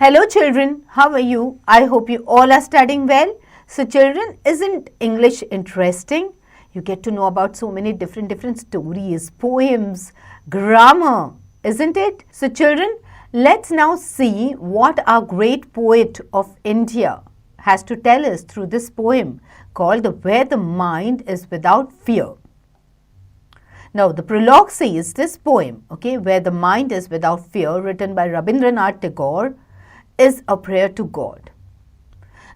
Hello children, how are you? I hope you all are studying well. So children, isn't English interesting? You get to know about so many different stories, poems, grammar, isn't it? So children, let's now see what our great poet of India has to tell us through this poem called Where the Mind is Without Fear. Now, the prologue says this poem, Where the Mind is Without Fear, written by Rabindranath Tagore, is a prayer to God.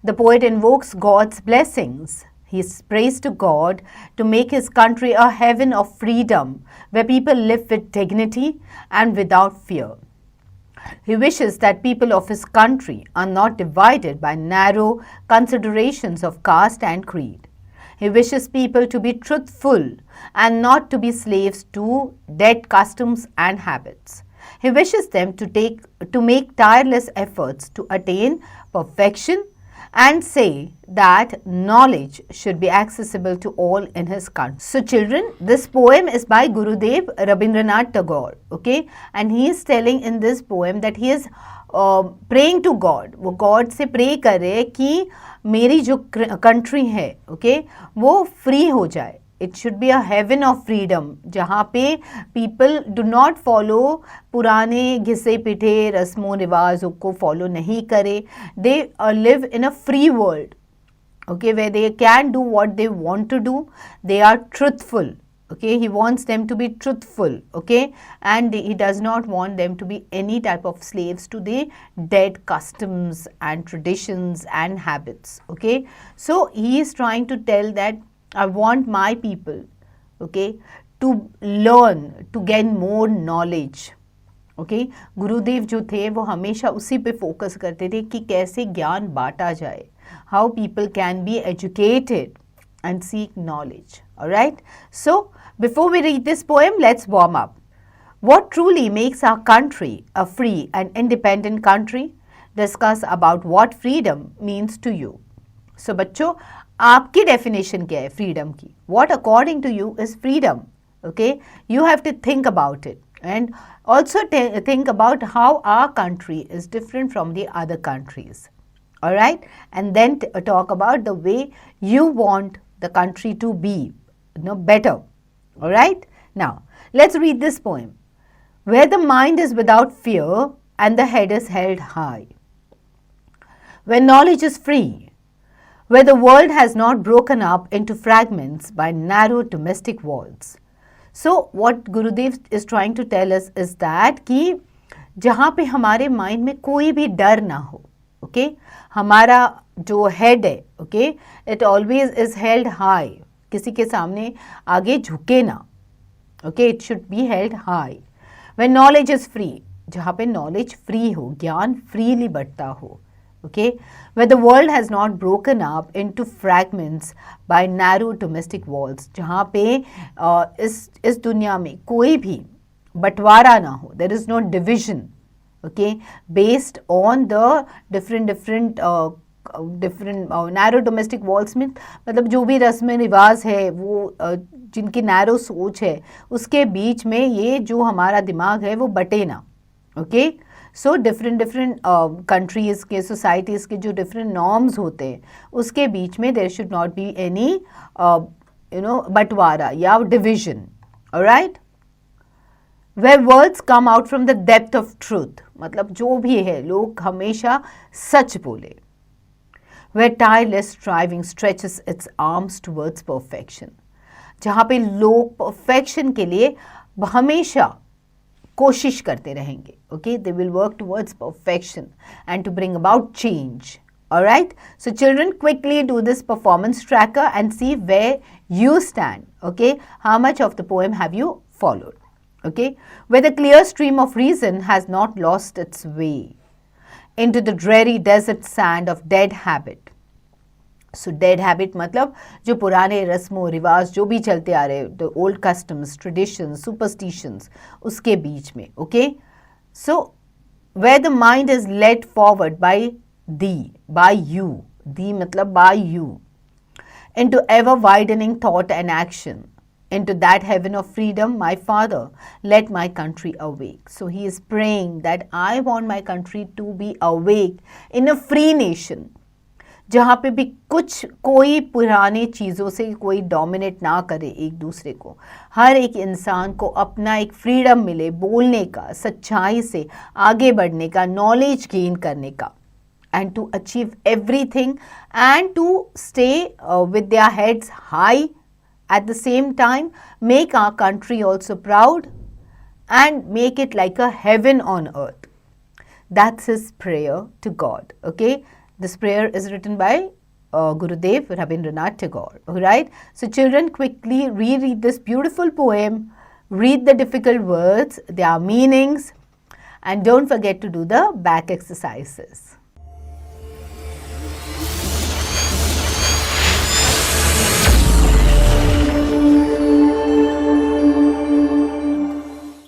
The poet invokes God's blessings. He prays to God to make his country a heaven of freedom where people live with dignity and without fear. He wishes that people of his country are not divided by narrow considerations of caste and creed. He wishes people to be truthful and not to be slaves to dead customs and habits. He wishes them to make tireless efforts to attain perfection and say that knowledge should be accessible to all in his country. So children, this poem is by Gurudev Rabindranath Tagore, and he is telling in this poem that he is praying to God. वो God से pray करे कि मेरी जो country है, वो free हो जाए. It should be a heaven of freedom जहाँ पे people do not follow पुराने घिसे पिटे रस्मों रिवाजों को follow नहीं करे. They live in a free world, where they can do what they want to do. They are truthful. He wants them to be truthful, and he does not want them to be any type of slaves to the dead customs and traditions and habits, So he is trying to tell that I want my people, to learn, to gain more knowledge, गुरुदेव जो थे वो हमेशा उसी पे focus करते थे कि कैसे ज्ञान बांटा जाए, how people can be educated and seek knowledge. Alright, so before we read this poem, let's warm up. What truly makes our country a free and independent country? Discuss about what freedom means to you. So बच्चों, आपकी definition क्या है freedom की? What according to you is freedom? You have to think about it and also think about how our country is different from the other countries. Alright, and then talk about the way you want the country to be better. Alright, now let's read this poem. Where the mind is without fear and the head is held high. Where knowledge is free. Where the world has not broken up into fragments by narrow domestic walls. So what Gurudev is trying to tell us is that कि जहाँ पे हमारे mind में कोई भी डर ना हो, हमारा जो हेड है, it always is held high, किसी के सामने आगे झुके ना, it should be held high. When knowledge is free, जहाँ पे knowledge free हो, ज्ञान freely बढ़ता हो, where the world has not broken up into fragments by narrow domestic walls, जहाँ पे इस दुनिया में कोई भी बंटवारा ना हो, there is no division, based on the different narrow domestic walls में मतलब जो भी रस्म रिवाज है वो जिनकी नैरो सोच है उसके बीच में ये जो हमारा दिमाग है वो बटे ना, So different countries के societies के जो different norms होते हैं उसके बीच में there should not be any बंटवारा या division. Alright? Where words come out from the depth of truth, मतलब जो भी है लोग हमेशा सच बोले. Where tireless striving stretches its arms towards perfection, जहाँ पे लोग perfection के लिए हमेशा कोशिश करते रहेंगे. They will work towards perfection and to bring about change. Alright, so children, quickly do this performance tracker and see where you stand. How much of the poem have you followed? Where the clear stream of reason has not lost its way into the dreary desert sand of dead habit. So dead habit मतलब जो पुराने रस्मों रिवाज जो भी चलते आ रहे the old customs, traditions, superstitions उसके बीच में. So where the mind is led forward by thee, by you, thee मतलब by you, into ever widening thought and action, into that heaven of freedom, my Father, let my country awake. So he is praying that I want my country to be awake in a free nation, जहाँ पे भी कुछ कोई पुराने चीज़ों से कोई dominate ना करे एक दूसरे को, हर एक इंसान को अपना एक फ्रीडम मिले बोलने का, सच्चाई से आगे बढ़ने का, नॉलेज गेन करने का, and to achieve everything and to stay with their heads high, at the same time make our country also proud and make it like a heaven on earth. That's his prayer to God. Okay, this prayer is written by Gurudev Rabindranath Tagore. Alright, so children, quickly reread this beautiful poem, read the difficult words, their meanings, and don't forget to do the back exercises.